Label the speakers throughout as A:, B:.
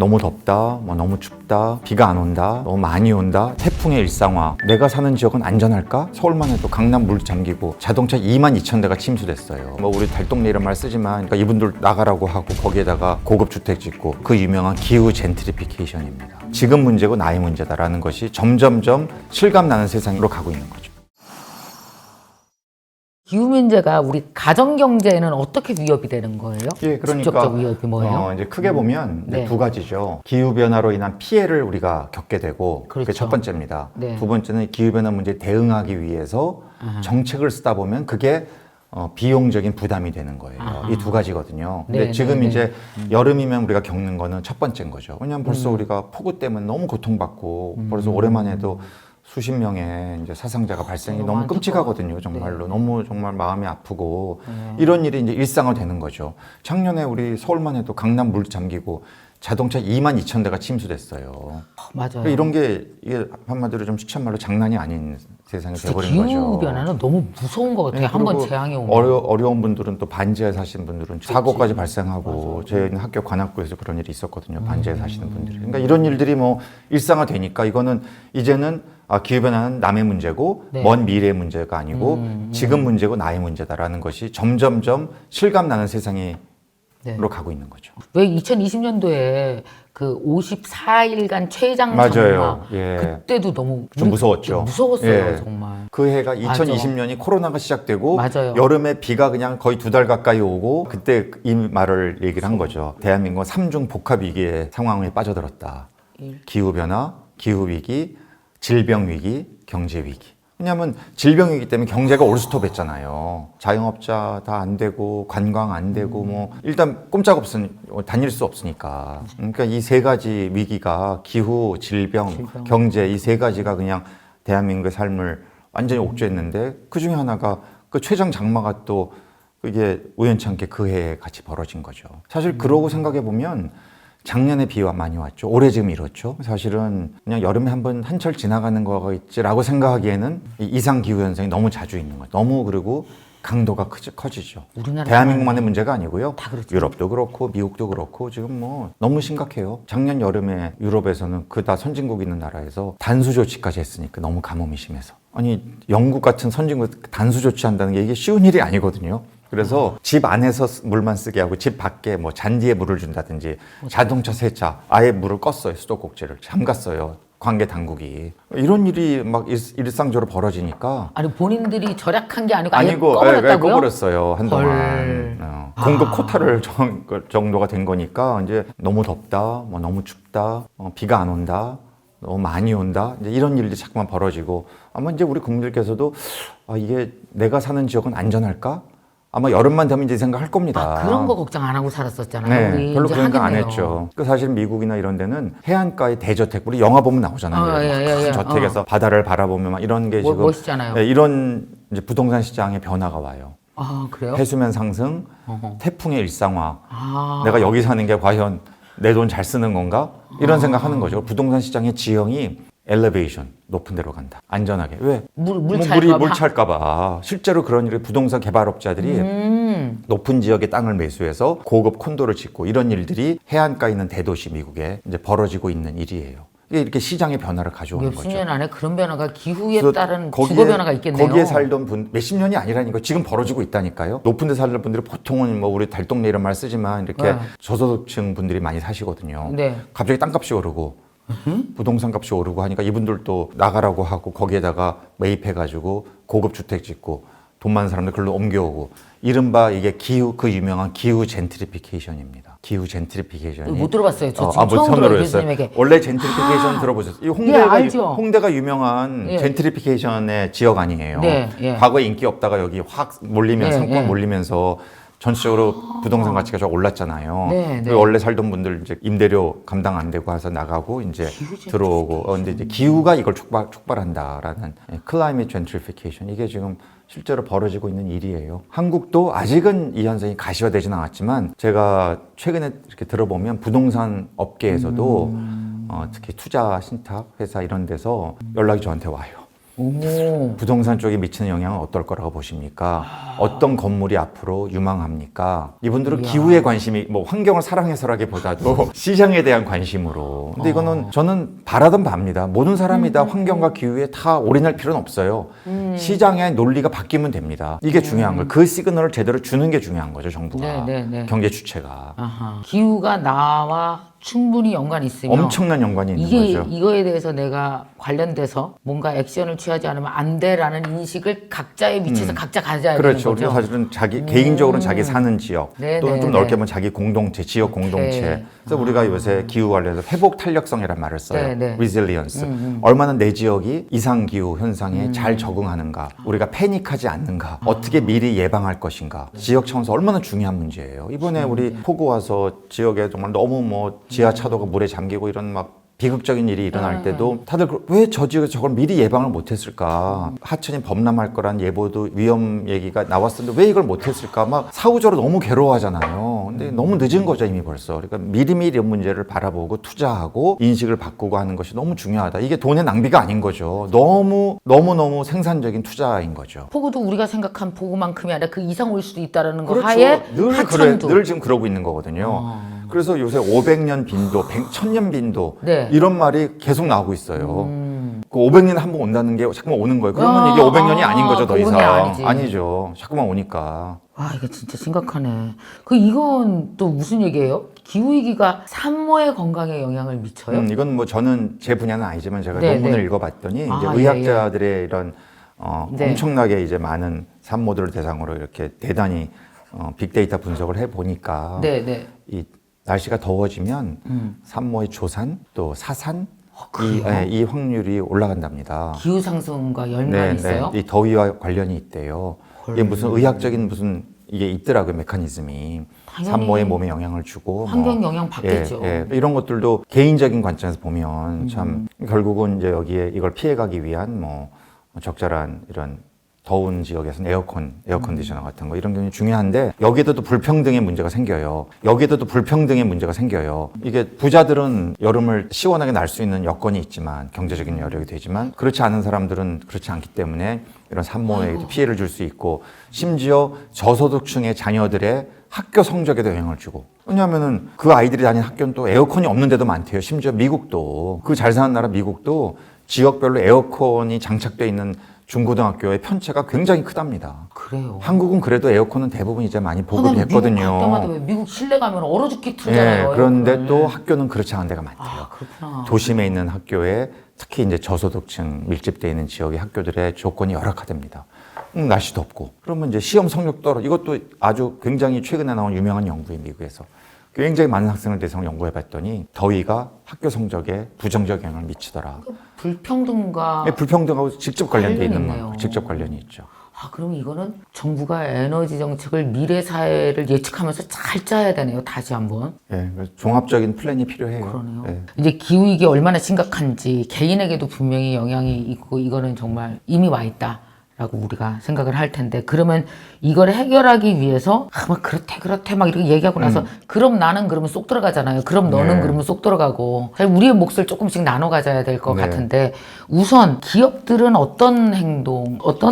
A: 너무 덥다, 뭐 너무 춥다, 비가 안 온다, 너무 많이 온다, 태풍의 일상화. 내가 사는 지역은 안전할까? 서울만 해도 강남 물 잠기고 자동차 22,000대가 침수됐어요. 뭐 우리 달동네 이런 말 쓰지만 그러니까 이분들 나가라고 하고 거기에다가 고급 주택 짓고 그 유명한 기후 젠트리피케이션입니다. 지금 문제고 나의 문제다라는 것이 점점점 실감나는 세상으로 가고 있는 거죠.
B: 기후 문제가 우리 가정 경제에는 어떻게 위협이 되는 거예요?
A: 예, 그러니까
B: 직접적 위협이 뭐예요?
A: 이제 크게 보면 이제
B: 네.
A: 두 가지죠. 기후 변화로 인한 피해를 우리가 겪게 되고 그게
B: 그렇죠.
A: 첫 번째입니다.
B: 네.
A: 두 번째는 기후 변화 문제에 대응하기 위해서 정책을 쓰다 보면 그게 비용적인 부담이 되는 거예요. 이 두 가지거든요. 근데
B: 네,
A: 지금
B: 네,
A: 이제 여름이면 우리가 겪는 거는 첫 번째인 거죠. 왜냐하면 벌써 우리가 폭우 때문에 너무 고통받고 벌써 올해만 해도 수십 명의 이제 사상자가 발생이 너무
B: 많을
A: 끔찍하거든요. 정말로 너무 정말 마음이 아프고 이런 일이 이제 일상화되는 거죠. 작년에 우리 서울만 해도 강남 물 잠기고 자동차 22,000대가 침수됐어요.
B: 맞아요.
A: 이런 게 이게 한마디로 좀 시체 말로 장난이 아닌 세상이 돼버린 거죠.
B: 기후 변화는 너무 무서운 것 같아요.
A: 네,
B: 한번
A: 그리고
B: 재앙이 오면.
A: 어려운 분들은 또 반지하에 사시는 분들은 사고까지 발생하고 저희 학교 관악구에서 그런 일이 있었거든요. 반지하에 사시는 분들이. 그러니까 이런 일들이 뭐 일상화되니까 이거는 이제는 기후변화는 남의 문제고
B: 네.
A: 먼 미래의 문제가 아니고 지금 문제고 나의 문제다라는 것이 점점점 실감나는 세상으로
B: 네.
A: 가고 있는 거죠.
B: 왜 2020년도에 그 54일간 최장
A: 맞아요.
B: 장마
A: 예.
B: 그때도 너무
A: 좀 무서웠죠.
B: 무서웠어요.
A: 예.
B: 정말.
A: 그 해가 2020년이 코로나가 시작되고
B: 맞아요.
A: 여름에 비가 그냥 거의 2달 가까이 오고 그때 이 말을 얘기를 한 거죠. 대한민국은 3중 복합 위기의 상황에 빠져들었다. 기후변화, 기후위기, 질병위기, 경제위기. 왜냐하면 질병위기 때문에 경제가 올스톱했잖아요. 자영업자 다 안 되고 관광 안 되고 뭐 일단 꼼짝없으니 다닐 수 없으니까. 그러니까 이 세 가지 위기가 기후, 질병, 경제 이 세 가지가 그냥 대한민국의 삶을 완전히 옥죄했는데 그 중에 하나가 그 최장 장마가 또 이게 우연찮게 그 해에 같이 벌어진 거죠. 사실 그러고 생각해 보면 작년에 비가 많이 왔죠. 올해 지금 이렇죠. 사실은 그냥 여름에 한번 한철 지나가는 거가 있지라고 생각하기에는 이 이상 기후 현상이 너무 자주 있는 거예요. 너무 그리고 강도가 커지죠. 대한민국만의 문제가 아니고요.
B: 다 그렇죠.
A: 유럽도 그렇고 미국도 그렇고 지금 뭐 너무 심각해요. 작년 여름에 유럽에서는 그 다 선진국 있는 나라에서 단수 조치까지 했으니까 너무 가뭄이 심해서. 아니 영국 같은 선진국 단수 조치한다는 게 이게 쉬운 일이 아니거든요. 그래서 집 안에서 물만 쓰게 하고 집 밖에 뭐 잔디에 물을 준다든지 자동차 세차 아예 물을 껐어요. 수도꼭지를 잠갔어요. 관계 당국이. 이런 일이 막 일상적으로 벌어지니까
B: 아니 본인들이 절약한 게 아니고 아예
A: 아니고
B: 꺼버렸다고요?
A: 꺼버렸어요. 한동안.
B: 헐.
A: 공급 코타를 정도가 된 거니까 이제 너무 덥다, 뭐 너무 춥다, 비가 안 온다. 너무 많이 온다. 이제 이런 일들이 자꾸만 벌어지고 아마 이제 우리 국민들께서도 이게 내가 사는 지역은 안전할까? 아마 여름만 되면 이제 생각할 겁니다.
B: 그런 거 걱정 안 하고 살았었잖아요.
A: 네,
B: 우리
A: 별로
B: 이제
A: 그런 거 안
B: 하겠네요.
A: 했죠. 그 사실 미국이나 이런 데는 해안가의 대저택, 우리 영화 보면 나오잖아요.
B: 예.
A: 저택에서 바다를 바라보면 막 이런 게 지금
B: 멋있잖아요.
A: 네, 이런 이제 부동산 시장의 변화가 와요.
B: 아 그래요?
A: 해수면 상승, 태풍의 일상화.
B: 아.
A: 내가 여기 사는 게 과연 내 돈 잘 쓰는 건가? 이런 생각하는 거죠. 부동산 시장의 지형이 엘리베이션 높은 데로 간다. 안전하게. 왜?
B: 물
A: 찰까 봐. 실제로 그런 일을 부동산 개발업자들이 높은 지역의 땅을 매수해서 고급 콘도를 짓고 이런 일들이 해안가에 있는 대도시 미국에 이제 벌어지고 있는 일이에요. 이게 이렇게 시장의 변화를 가져오는
B: 몇십
A: 거죠.
B: 년 안에 그런 변화가 기후에
A: 그래서
B: 따른 주거 변화가 있겠네요.
A: 거기에 살던 분 몇십 년이 아니라니까 지금 벌어지고 있다니까요. 높은 데 살던 분들이 보통은 뭐 우리 달동네 이런 말 쓰지만 이렇게
B: 네.
A: 저소득층 분들이 많이 사시거든요.
B: 네.
A: 갑자기 땅값이 오르고 부동산 값이 오르고 하니까 이분들도 나가라고 하고 거기에다가 매입해가지고 고급 주택 짓고 돈 많은 사람들 글로 옮겨오고 이른바 이게 그 유명한 기후 젠트리피케이션입니다. 기후 젠트리피케이션이
B: 못 들어봤어요. 저 지금 처음
A: 처음
B: 들어요,
A: 들었어요.
B: 교수님에게.
A: 원래 젠트리피케이션 들어보셨어요? 이
B: 예, 알죠.
A: 홍대가 유명한
B: 예.
A: 젠트리피케이션의 지역 아니에요.
B: 네, 예.
A: 과거에 인기 없다가 여기 확 몰리면서
B: 예,
A: 상권
B: 예.
A: 몰리면서 전체적으로 부동산 가치가 좀 올랐잖아요.
B: 네, 네.
A: 원래 살던 분들 이제 임대료 감당 안 되고 해서 나가고 이제 들어오고 근데 이제 기후가 이걸 촉발한다라는 클라이밋 젠트리피케이션 이게 지금 실제로 벌어지고 있는 일이에요. 한국도 아직은 이 현상이 가시화되지는 않았지만 제가 최근에 이렇게 들어보면 부동산 업계에서도 특히 투자 신탁 회사 이런 데서 연락이 저한테 와요.
B: 오.
A: 부동산 쪽에 미치는 영향은 어떨 거라고 보십니까? 어떤 건물이 앞으로 유망합니까? 이분들은
B: 이야.
A: 기후에 관심이 뭐 환경을 사랑해서라기보다도 시장에 대한 관심으로. 근데 이거는 저는 바라던 바입니다. 모든 사람이 다 환경과 기후에 다 올인할 필요는 없어요. 시장의 논리가 바뀌면 됩니다. 이게 중요한 거예요. 그 시그널을 제대로 주는 게 중요한 거죠, 정부가.
B: 네.
A: 경제 주체가.
B: 아하. 기후가 나와 충분히 연관이 있으면
A: 엄청난 연관이 있는
B: 이게
A: 거죠.
B: 이거에 대해서 내가 관련돼서 뭔가 액션을 취하지 않으면 안 돼라는 인식을 각자의 위치에서 각자 가져야
A: 그렇죠.
B: 되는
A: 우리가
B: 거죠.
A: 사실은 자기 개인적으로는 자기 사는 지역
B: 네,
A: 또는
B: 네,
A: 좀
B: 네.
A: 넓게 보면 자기 공동체, 지역 공동체. 그래서 우리가 요새 기후 관련해서 회복 탄력성이라는 말을 써요.
B: 네, 네.
A: resilience. 얼마나 내 지역이 이상 기후 현상에 잘 적응하는가, 우리가 패닉하지 않는가, 어떻게 미리 예방할 것인가. 지역 차원에서 얼마나 중요한 문제예요. 이번에 우리 폭우 와서 지역에 정말 너무 뭐 지하차도가 물에 잠기고 이런 막 비극적인 일이 일어날 때도 다들 왜 저 지역에서 저걸 미리 예방을 못했을까? 하천이 범람할 거란 예보도 위험 얘기가 나왔었는데 왜 이걸 못했을까? 막 사후적으로 너무 괴로워하잖아요. 근데 너무 늦은 거죠 이미 벌써. 그러니까 미리미리 이런 문제를 바라보고 투자하고 인식을 바꾸고 하는 것이 너무 중요하다. 이게 돈의 낭비가 아닌 거죠. 너무 생산적인 투자인 거죠.
B: 폭우도 우리가 생각한 폭우만큼이 아니라 그 이상 올 수도 있다라는 거
A: 그렇죠.
B: 하에
A: 늘
B: 하천도
A: 늘 지금 그러고 있는 거거든요. 그래서 요새 500년 빈도, 1000년 빈도
B: 네.
A: 이런 말이 계속 나오고 있어요. 그 500년에 한 번 온다는 게 자꾸만 오는 거예요. 그러면 이게 500년이 아닌 거죠, 더
B: 그건
A: 이상.
B: 아니지.
A: 아니죠. 자꾸만 오니까.
B: 와 이게 진짜 심각하네. 이건 또 무슨 얘기예요? 기후위기가 산모의 건강에 영향을 미쳐요?
A: 이건 뭐 저는 제 분야는 아니지만 제가
B: 네,
A: 논문을
B: 네.
A: 읽어봤더니
B: 아,
A: 이제
B: 예,
A: 의학자들의 이런
B: 네.
A: 엄청나게 이제 많은 산모들을 대상으로 이렇게 대단히 빅데이터 분석을 해 보니까
B: 네.
A: 이 날씨가 더워지면 산모의 조산 또 사산
B: 그래요?
A: 이 확률이 올라간답니다.
B: 기후 상승과 연관이 있어요?
A: 이 더위와 관련이 있대요. 이게
B: 헐.
A: 무슨 의학적인 무슨 이게 있더라고요, 메커니즘이.
B: 당연히
A: 산모의 몸에 영향을 주고
B: 환경
A: 뭐,
B: 영향 받겠죠.
A: 이런 것들도 개인적인 관점에서 보면 참 결국은 이제 여기에 이걸 피해가기 위한 뭐 적절한 이런 더운 지역에서는 에어 컨디셔너 같은 거 이런 게 중요한데 여기에도 또 불평등의 문제가 생겨요. 이게 부자들은 여름을 시원하게 날 수 있는 여건이 있지만 경제적인 여력이 되지만 그렇지 않은 사람들은 그렇지 않기 때문에 이런 산모에 피해를 줄 수 있고 심지어 저소득층의 자녀들의 학교 성적에도 영향을 주고 왜냐하면은 그 아이들이 다니는 학교는 또 에어컨이 없는 데도 많대요. 심지어 미국도 그 잘 사는 나라 미국도 지역별로 에어컨이 장착되어 있는 중고등학교의 편차가 굉장히 크답니다.
B: 그래요.
A: 한국은 그래도 에어컨은 대부분 이제 많이 보급이
B: 미국 갈 때마다
A: 됐거든요.
B: 왜 미국 실내 가면 얼어 죽게 틀잖아요.
A: 그런데
B: 에어컨을.
A: 또 학교는 그렇지 않은 데가 많대요.
B: 아 그렇구나.
A: 도심에 있는 학교에 특히 이제 저소득층 밀집되어 있는 지역의 학교들의 조건이 열악하답니다. 날씨 덥고 그러면 이제 시험 성적 이것도 아주 굉장히 최근에 나온 유명한 연구에 미국에서 굉장히 많은 학생을 대상으로 연구해봤더니 더위가 학교 성적에 부정적 영향을 미치더라.
B: 불평등과
A: 불평등하고 직접 관련돼 있는
B: 관련이 있네요.
A: 직접 관련이 있죠.
B: 그럼 이거는 정부가 에너지 정책을 미래 사회를 예측하면서 잘 짜야 되네요. 다시 한번.
A: 그래서 종합적인 플랜이 필요해요.
B: 그러네요.
A: 예.
B: 이제 기후위기 얼마나 심각한지 개인에게도 분명히 영향이 있고 이거는 정말 이미 와 있다. 라고 우리가 생각을 할 텐데 그러면 이걸 해결하기 위해서 막 그렇대 막 이렇게 얘기하고 나서 그럼 나는 그러면 쏙 들어가잖아요. 그럼 너는
A: 네.
B: 그러면 쏙 들어가고 사실 우리의 몫을 조금씩 나눠 가져야 될 것
A: 네.
B: 같은데 우선 기업들은 어떤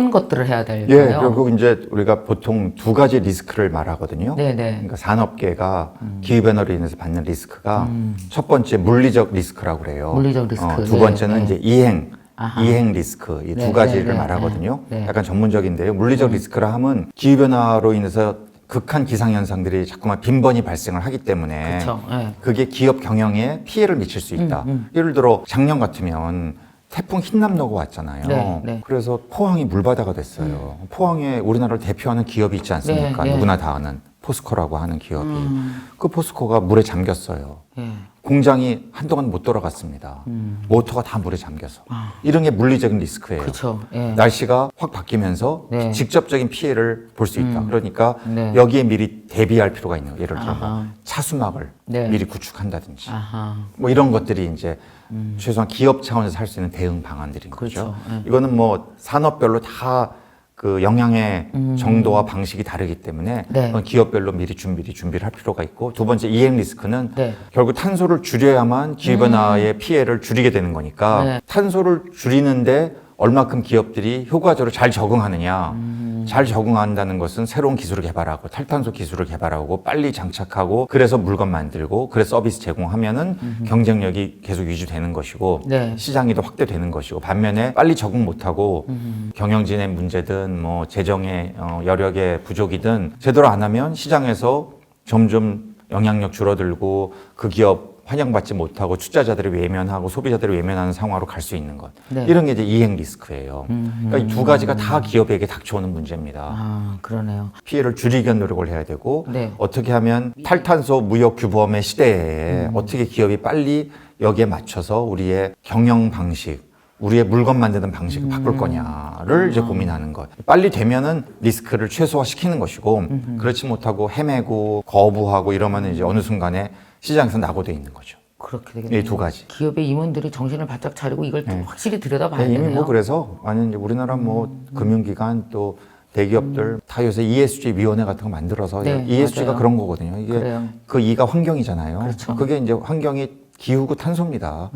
B: 것들을 해야 될까요?
A: 결국 이제 우리가 보통 두 가지 리스크를 말하거든요.
B: 네네.
A: 그러니까 산업계가 기후변화로 인해서 받는 리스크가 첫 번째 물리적 리스크라고 그래요.
B: 물리적 리스크.
A: 두 번째는
B: 네.
A: 이제 이행
B: 아하.
A: 리스크 이
B: 네,
A: 두 가지를
B: 네, 네,
A: 말하거든요.
B: 네.
A: 약간 전문적인데요. 물리적 리스크라 하면 기후변화로 인해서 극한 기상현상들이 자꾸만 빈번히 발생을 하기 때문에
B: 그렇죠. 네.
A: 그게 기업 경영에 피해를 미칠 수 있다. 예를 들어 작년 같으면 태풍 흰남노가 왔잖아요.
B: 네.
A: 그래서 포항이 물바다가 됐어요. 포항에 우리나라를 대표하는 기업이 있지 않습니까?
B: 네.
A: 누구나 다 아는 포스코라고 하는 기업이. 그 포스코가 물에 잠겼어요.
B: 예.
A: 공장이 한동안 못 돌아갔습니다. 모터가 다 물에 잠겨서. 이런 게 물리적인 리스크예요.
B: 그렇죠. 예.
A: 날씨가 확 바뀌면서
B: 네.
A: 직접적인 피해를 볼 수 있다. 그러니까
B: 네.
A: 여기에 미리 대비할 필요가 있는 거예요. 예를 들어 뭐
B: 아하.
A: 차수막을
B: 네.
A: 미리 구축한다든지
B: 아하.
A: 뭐 이런 것들이 이제 최소한 기업 차원에서 할 수 있는 대응 방안들인
B: 그렇죠.
A: 거죠.
B: 네.
A: 이거는 뭐 산업별로 다 그 영향의 정도와 방식이 다르기 때문에
B: 네.
A: 그건 기업별로 미리 준비를 할 필요가 있고 두 번째 이행 리스크는
B: 네.
A: 결국 탄소를 줄여야만 기후변화의 피해를 줄이게 되는 거니까
B: 네.
A: 탄소를 줄이는데 얼마큼 기업들이 효과적으로 잘 적응하느냐. 잘 적응한다는 것은 새로운 기술을 개발하고 탈탄소 기술을 개발하고 빨리 장착하고 그래서 물건 만들고 그래서 서비스 제공하면은 경쟁력이 계속 유지되는 것이고
B: 네.
A: 시장이 더 확대되는 것이고 반면에 빨리 적응 못하고 경영진의 문제든 뭐 재정의 여력의 부족이든 제대로 안 하면 시장에서 점점 영향력 줄어들고 그 기업 환영받지 못하고 투자자들이 외면하고 소비자들이 외면하는 상황으로 갈 수 있는 것.
B: 네.
A: 이런 게 이제 이행 리스크예요. 그러니까 이 두 가지가 다 기업에게 닥쳐오는 문제입니다.
B: 아, 그러네요.
A: 피해를 줄이기 위한 노력을 해야 되고
B: 네.
A: 어떻게 하면 탈탄소 무역 규범의 시대에 어떻게 기업이 빨리 여기에 맞춰서 우리의 경영 방식 우리의 물건 만드는 방식을 바꿀 거냐를 이제 고민하는 것. 빨리 되면은 리스크를 최소화시키는 것이고 그렇지 못하고 헤매고 거부하고 이러면 이제 어느 순간에 시장에서 낙오돼 있는 거죠.
B: 그렇게 되겠네요.
A: 이 두 가지.
B: 기업의 임원들이 정신을 바짝 차리고 이걸 좀 확실히 들여다봐야
A: 네, 이미
B: 되네요.
A: 뭐 그래서 아니 이제 우리나라 뭐 금융기관 또 대기업들 다 요새 ESG 위원회 같은 거 만들어서
B: 네,
A: ESG가
B: 맞아요.
A: 그런 거거든요. 이게
B: 그래요.
A: 그 E가 환경이잖아요.
B: 그렇죠.
A: 그게 이제 환경이 기후고 탄소입니다.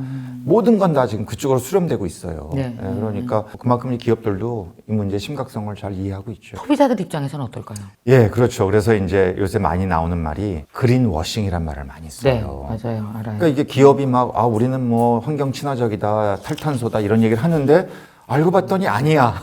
A: 모든 건 다 지금 그쪽으로 수렴되고 있어요.
B: 네.
A: 그러니까 그만큼 이 기업들도 이 문제의 심각성을 잘 이해하고 있죠.
B: 소비자들 입장에서는 어떨까요?
A: 예, 그렇죠. 그래서 이제 요새 많이 나오는 말이 그린워싱이란 말을 많이
B: 네,
A: 써요.
B: 맞아요. 알아요.
A: 그러니까 이게 기업이 막, 우리는 뭐 환경 친화적이다, 탈탄소다 이런 얘기를 하는데 알고 봤더니 아니야.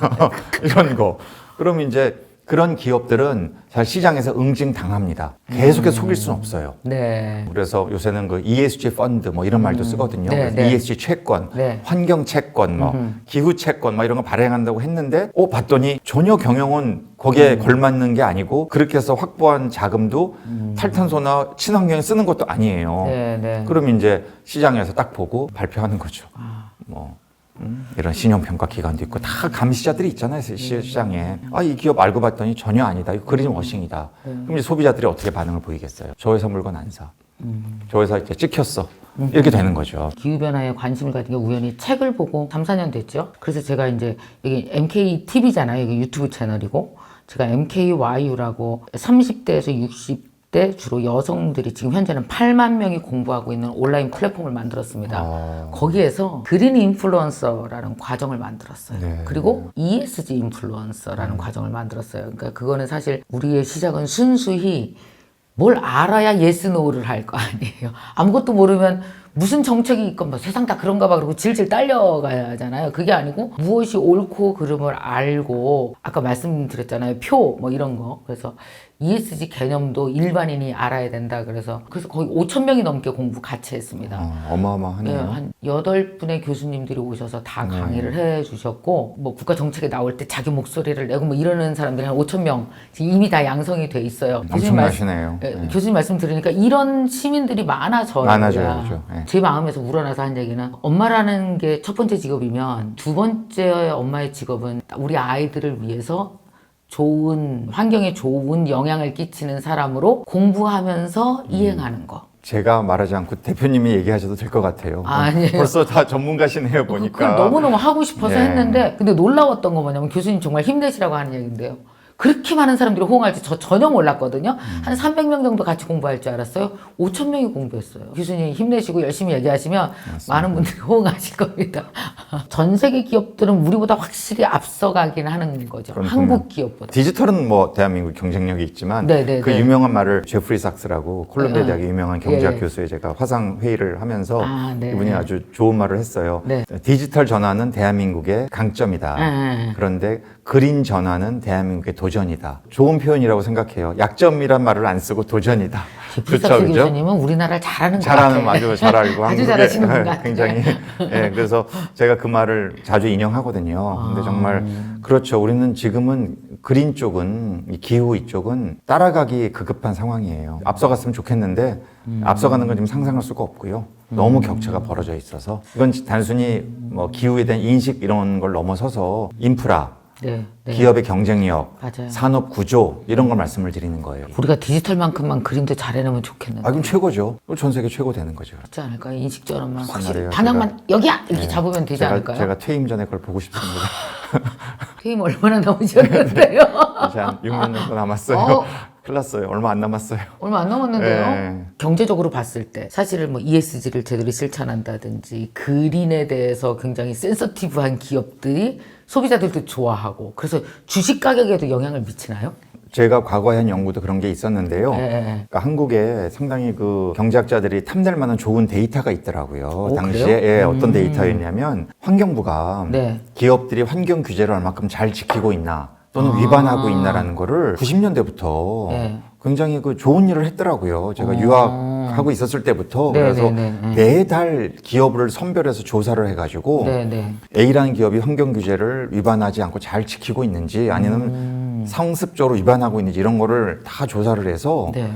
A: 이런 거. 그럼 이제 그런 기업들은 잘 시장에서 응징당합니다. 계속해서 속일 수는 없어요.
B: 네.
A: 그래서 요새는 그 ESG 펀드 뭐 이런 말도 쓰거든요.
B: 네,
A: 그래서
B: 네.
A: ESG 채권,
B: 네.
A: 환경 채권, 뭐 기후 채권, 뭐 이런 거 발행한다고 했는데, 봤더니 전혀 경영은 거기에 걸맞는 게 아니고 그렇게 해서 확보한 자금도 탈탄소나 친환경에 쓰는 것도 아니에요.
B: 네, 네.
A: 그럼 이제 시장에서 딱 보고 발표하는 거죠. 뭐. 이런 신용평가 기관도 있고 다 감시자들이 있잖아요 시장에. 이 기업 알고 봤더니 전혀 아니다. 이거 그린워싱이다. 그럼 이제 소비자들이 어떻게 반응을 보이겠어요? 저 회사 물건 안 사. 저 회사 이제 찍혔어. 이렇게 되는 거죠.
B: 기후변화에 관심을 가진 게 우연히 책을 보고 3, 4년 됐죠. 그래서 제가 이제 여기 MKTV잖아요. 여기 유튜브 채널이고 제가 MKYU라고 30대에서 60대 주로 여성들이 지금 현재는 8만 명이 공부하고 있는 온라인 플랫폼을 만들었습니다. 거기에서 그린 인플루언서라는 과정을 만들었어요.
A: 네.
B: 그리고 ESG 인플루언서라는 과정을 만들었어요. 그러니까 그거는 사실 우리의 시작은 순수히 뭘 알아야 예스 노를 할 거 아니에요. 아무것도 모르면 무슨 정책이 있건 뭐 세상 다 그런가 봐 그러고 질질 딸려가야 하잖아요. 그게 아니고 무엇이 옳고 그름을 알고 아까 말씀드렸잖아요. 표 뭐 이런 거. 그래서 ESG 개념도 일반인이 알아야 된다. 그래서 거의 5천 명이 넘게 공부 같이 했습니다. 네,
A: 어마어마하네요.
B: 한 8분의 교수님들이 오셔서 다 강의를 해주셨고, 뭐 국가 정책에 나올 때 자기 목소리를 내고 뭐 이러는 사람들이 한 5천 명 이미 다 양성이 돼 있어요.
A: 엄청나시네요.
B: 교수님 말씀 들으니까 이런 시민들이 많아져요.
A: 많아져야죠. 네.
B: 제 마음에서 우러나서 한 얘기는 엄마라는 게 첫 번째 직업이면 두 번째 엄마의 직업은 우리 아이들을 위해서 좋은 환경에 좋은 영향을 끼치는 사람으로 공부하면서 이행하는 거.
A: 제가 말하지 않고 대표님이 얘기하셔도 될 것 같아요.
B: 아니에요.
A: 벌써 다 전문가시네요 보니까.
B: 그걸 너무너무 하고 싶어서
A: 네.
B: 했는데 근데 놀라웠던 거 뭐냐면 교수님 정말 힘내시라고 하는 얘기인데요. 그렇게 많은 사람들이 호응할지 저 전혀 몰랐거든요. 한 300명 정도 같이 공부할 줄 알았어요. 5천 명이 공부했어요. 교수님 힘내시고 열심히 얘기하시면 많은 분들이 호응하실 겁니다. 전 세계 기업들은 우리보다 확실히 앞서가긴 하는 거죠. 한국 기업보다.
A: 디지털은 뭐 대한민국 경쟁력이 있지만
B: 네.
A: 그 유명한 말을 제프리 삭스라고 콜롬비아 대학의 유명한 경제학
B: 예.
A: 교수에 제가 화상 회의를 하면서
B: 네.
A: 이분이 아주 좋은 말을 했어요.
B: 네.
A: 디지털 전환은 대한민국의 강점이다. 그런데 그린 전환은 대한민국의 도전이다. 좋은 표현이라고 생각해요. 약점이란 말을 안 쓰고 도전이다.
B: 제프리 교수님은 우리나라를 잘하는 것 같아요.
A: 잘하는 아주 잘 알고
B: 아주
A: 한국에
B: 잘하시는 분 같아요.
A: 굉장히 그래서 제가 그 말을 자주 인용하거든요. 근데 정말 그렇죠. 우리는 지금은 그린 쪽은 이 기후 이쪽은 따라가기 급급한 상황이에요. 앞서갔으면 좋겠는데 앞서가는 건 지금 상상할 수가 없고요. 너무 격차가 벌어져 있어서 이건 단순히 뭐 기후에 대한 인식 이런 걸 넘어서서 인프라
B: 네.
A: 기업의 경쟁력,
B: 맞아요.
A: 산업 구조 이런 걸 말씀을 드리는 거예요.
B: 우리가 디지털만큼만 그림도 잘해내면 좋겠는데.
A: 그럼 최고죠. 전 세계 최고 되는 거죠.
B: 그렇지 않을까요? 인식적으로만 확실히
A: 말이에요.
B: 방향만 여기야 이렇게 잡으면 되지 않을까요?
A: 제가 퇴임 전에 그걸 보고 싶습니다.
B: 퇴임 얼마나 남으셨는데요?
A: 이제 한 6년 정도 남았어요. 큰일 났어요. 얼마 안 남았어요.
B: 얼마 안 남았는데요.
A: 네.
B: 경제적으로 봤을 때 사실은 뭐 ESG를 제대로 실천한다든지 그린에 대해서 굉장히 센서티브한 기업들이 소비자들도 좋아하고 그래서 주식 가격에도 영향을 미치나요?
A: 제가 과거에 한 연구도 그런 게 있었는데요.
B: 네.
A: 그러니까 한국에 상당히 그 경제학자들이 탐낼 만한 좋은 데이터가 있더라고요. 당시에
B: 그래요?
A: 예, 어떤 데이터였냐면 환경부가
B: 네.
A: 기업들이 환경 규제를 얼마큼 잘 지키고 있나 또는 위반하고 있나라는 거를 90년대부터
B: 네.
A: 굉장히 그 좋은 일을 했더라고요. 제가 유학하고 있었을 때부터
B: 네,
A: 그래서
B: 네, 네.
A: 매달 기업을 선별해서 조사를 해가지고
B: 네.
A: A라는 기업이 환경 규제를 위반하지 않고 잘 지키고 있는지 아니면 상습적으로 위반하고 있는지 이런 거를 다 조사를 해서
B: 네.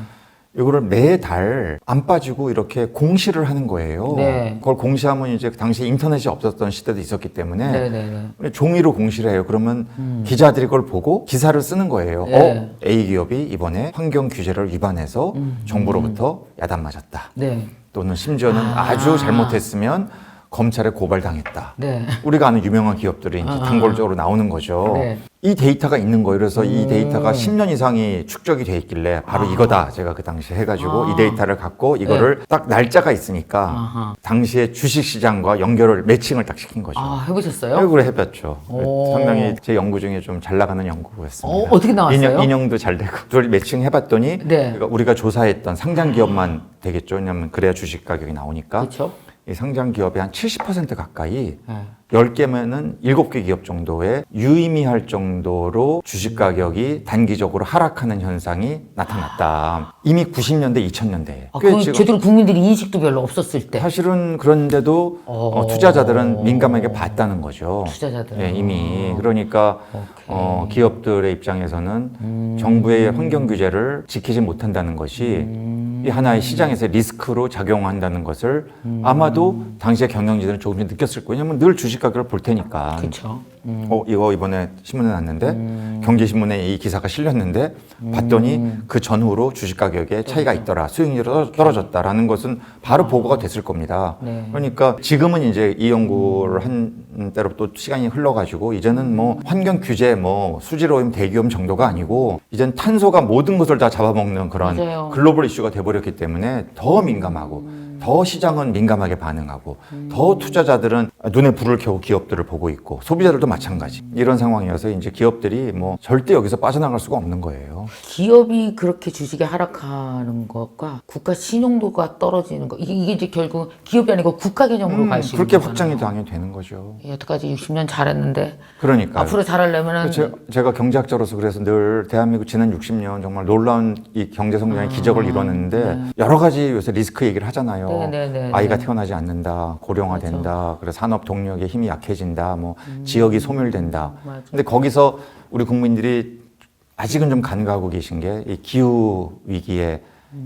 A: 이거를 매달 안 빠지고 이렇게 공시를 하는 거예요.
B: 네.
A: 그걸 공시하면 이제 당시 인터넷이 없었던 시대도 있었기 때문에
B: 네네네.
A: 종이로 공시를 해요. 그러면 기자들이 그걸 보고 기사를 쓰는 거예요.
B: 네.
A: A 기업이 이번에 환경 규제를 위반해서 정부로부터 야단 맞았다.
B: 네.
A: 또는 심지어는 아주 잘못했으면 검찰에 고발당했다.
B: 네.
A: 우리가 아는 유명한 기업들이 이제 단골적으로 나오는 거죠.
B: 네.
A: 이 데이터가 있는 거예요. 그래서 이 데이터가 10년 이상이 축적이 돼 있길래 바로 이거다. 제가 그 당시에 해가지고 이 데이터를 갖고 이거를 딱 날짜가 있으니까 당시에 주식시장과 연결을 매칭을 딱 시킨 거죠.
B: 해보셨어요?
A: 결국에 해봤죠.
B: 오.
A: 상당히 제 연구 중에 좀 잘 나가는 연구였습니다.
B: 어떻게 나왔어요?
A: 인형도 잘 되고. 그걸 매칭해봤더니
B: 네.
A: 그러니까 우리가 조사했던 상장 기업만 되겠죠. 왜냐하면 그래야 주식 가격이 나오니까.
B: 그렇죠.
A: 이 상장 기업의 한 70% 가까이
B: 네.
A: 10개면은 7개 기업 정도에 유의미할 정도로 주식 가격이 단기적으로 하락하는 현상이 나타났다. 이미 90년대, 2000년대에.
B: 그 제대로 국민들이 인식도 별로 없었을 때
A: 사실은 그런데도 투자자들은 민감하게 봤다는 거죠.
B: 투자자들은.
A: 예, 이미. 그러니까
B: 오케이.
A: 기업들의 입장에서는 정부의 환경 규제를 지키지 못한다는 것이 이 하나의 시장에서 리스크로 작용한다는 것을 아마도 당시의 경영진들은 조금씩 느꼈을 거예요. 왜냐하면 늘 주식 가격을 볼 테니까.
B: 그렇죠.
A: 이거 이번에 신문에 났는데 경제신문에 이 기사가 실렸는데 봤더니 그 전후로 주식 가격에 차이가 있더라. 수익률이 떨어졌다라는 것은 바로 보고가 됐을 겁니다.
B: 네.
A: 그러니까 지금은 이제 이 연구를 한 때로 또 시간이 흘러가지고 이제는 뭐 환경 규제 뭐 수질오염 대기오염 정도가 아니고 이젠 탄소가 모든 것을 다 잡아먹는 그런
B: 맞아요.
A: 글로벌 이슈가 돼버렸기 때문에 더 민감하고 더 시장은 민감하게 반응하고 더 투자자들은 눈에 불을 켜고 기업들을 보고 있고 소비자들도 마찬가지 이런 상황이어서 이제 기업들이 뭐 절대 여기서 빠져나갈 수가 없는 거예요.
B: 기업이 그렇게 주식이 하락하는 것과 국가 신용도가 떨어지는 거 이게 이제 결국 기업이 아니고 국가 개념으로 갈 수 있는
A: 그렇게
B: 거잖아요.
A: 확장이 당연히 되는 거죠.
B: 여태까지 60년 잘했는데
A: 그러니까
B: 앞으로 잘하려면은
A: 제가 경제학자로서 그래서 늘 대한민국 지난 60년 정말 놀라운 이 경제 성장의 기적을 이뤘는데 여러 가지 요새 리스크 얘기를 하잖아요.
B: 네.
A: 아이가 태어나지 않는다, 고령화된다, 그래서 산업 동력의 힘이 약해진다, 뭐 지역이 소멸된다.
B: 맞아.
A: 근데 거기서 우리 국민들이 아직은 좀 간과하고 계신 게 이 기후 위기에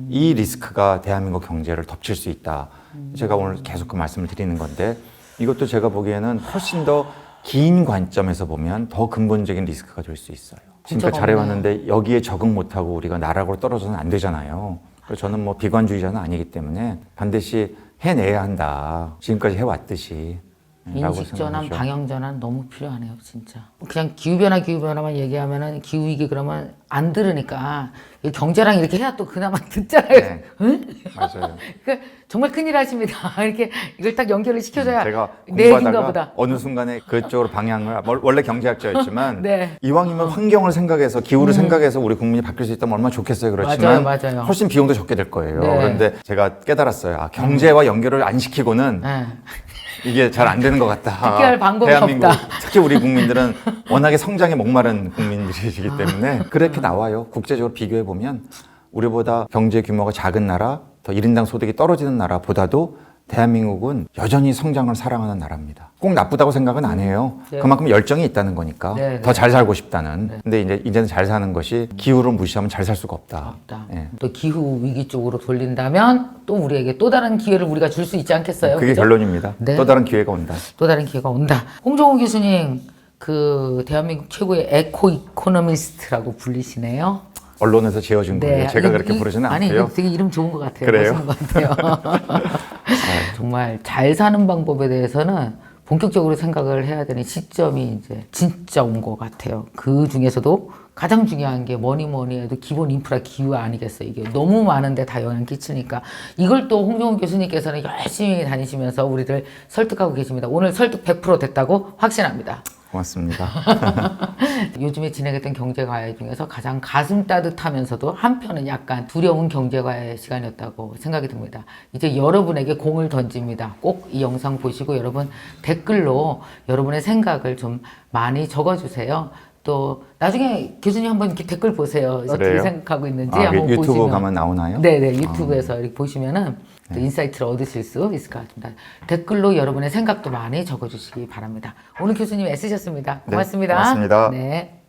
A: 이 리스크가 대한민국 경제를 덮칠 수 있다. 제가 오늘 계속 그 말씀을 드리는 건데 이것도 제가 보기에는 훨씬 더 긴 관점에서 보면 더 근본적인 리스크가 될 수 있어요. 지금까지 잘해왔는데 여기에 적응 못하고 우리가 나락으로 떨어져서는 안 되잖아요. 그래서 저는 뭐 비관주의자는 아니기 때문에 반드시 해내야 한다. 지금까지 해왔듯이.
B: 인식전환, 방향전환 너무 필요하네요, 진짜. 그냥 기후변화만 얘기하면은 기후위기 그러면 안 들으니까 경제랑 이렇게 해야 또 그나마 듣잖아요.
A: 네.
B: 응?
A: 맞아요.
B: 그러니까 정말 큰일 하십니다. 이렇게 이걸 딱 연결을 시켜줘야
A: 제가
B: 내 얘기인가
A: 공부하다가
B: 보다.
A: 어느 순간에 그쪽으로 방향을 원래 경제학자였지만
B: 네.
A: 이왕이면 환경을 생각해서 기후를 생각해서 우리 국민이 바뀔 수 있다면 얼마나 좋겠어요. 그렇지만
B: 맞아요.
A: 훨씬 비용도 적게 될 거예요.
B: 네.
A: 그런데 제가 깨달았어요. 경제와 연결을 안 시키고는
B: 네.
A: 이게 잘 안 되는 것 같다.
B: 해결할 방법이
A: 대한민국,
B: 없다.
A: 특히 우리 국민들은 워낙에 성장에 목마른 국민들이기 때문에 그렇게 나와요. 국제적으로 비교해 보면 우리보다 경제 규모가 작은 나라, 더 1인당 소득이 떨어지는 나라보다도 대한민국은 여전히 성장을 사랑하는 나라입니다. 꼭 나쁘다고 생각은 안 해요.
B: 네.
A: 그만큼 열정이 있다는 거니까.
B: 네.
A: 더 잘 살고 싶다는. 근데 이제는 잘 사는 것이 기후를 무시하면 잘 살 수가 없다. 예.
B: 또 기후 위기 쪽으로 돌린다면 또 우리에게 또 다른 기회를 우리가 줄 수 있지 않겠어요?
A: 그게
B: 그죠?
A: 결론입니다.
B: 네.
A: 또 다른 기회가 온다.
B: 또 다른 기회가 온다. 홍정호 교수님, 그 대한민국 최고의 에코 이코노미스트라고 불리시네요.
A: 언론에서 지어준 거예요. 제가 그렇게 부르지는
B: 아니,
A: 않고요.
B: 이거 되게 이름 좋은 것 같아요.
A: 그래요?
B: 멋있는 것 같아요. 정말 잘 사는 방법에 대해서는 본격적으로 생각을 해야 되는 시점이 이제 진짜 온 것 같아요. 그 중에서도 가장 중요한 게 뭐니 해도 기본 인프라 기후 아니겠어요. 이게 너무 많은데 다 영향 끼치니까 이걸 또 홍종훈 교수님께서는 열심히 다니시면서 우리를 설득하고 계십니다. 오늘 설득 100% 됐다고 확신합니다.
A: 고맙습니다.
B: 요즘에 진행했던 경제과외 중에서 가장 가슴 따뜻하면서도 한편은 약간 두려운 경제과외 시간이었다고 생각이 듭니다. 이제 여러분에게 공을 던집니다. 꼭 이 영상 보시고 여러분 댓글로 여러분의 생각을 좀 많이 적어주세요. 또 나중에 교수님 한번 이렇게 댓글 보세요. 어떻게
A: 그래요?
B: 생각하고 있는지
A: 아,
B: 한번
A: 유튜브
B: 보시면.
A: 가면 나오나요?
B: 네네, 유튜브에서 이렇게 보시면은 또 인사이트를 얻으실 수 있을 것 같습니다. 댓글로 여러분의 생각도 많이 적어주시기 바랍니다. 오늘 교수님 애쓰셨습니다. 고맙습니다.
A: 고맙습니다.
B: 네.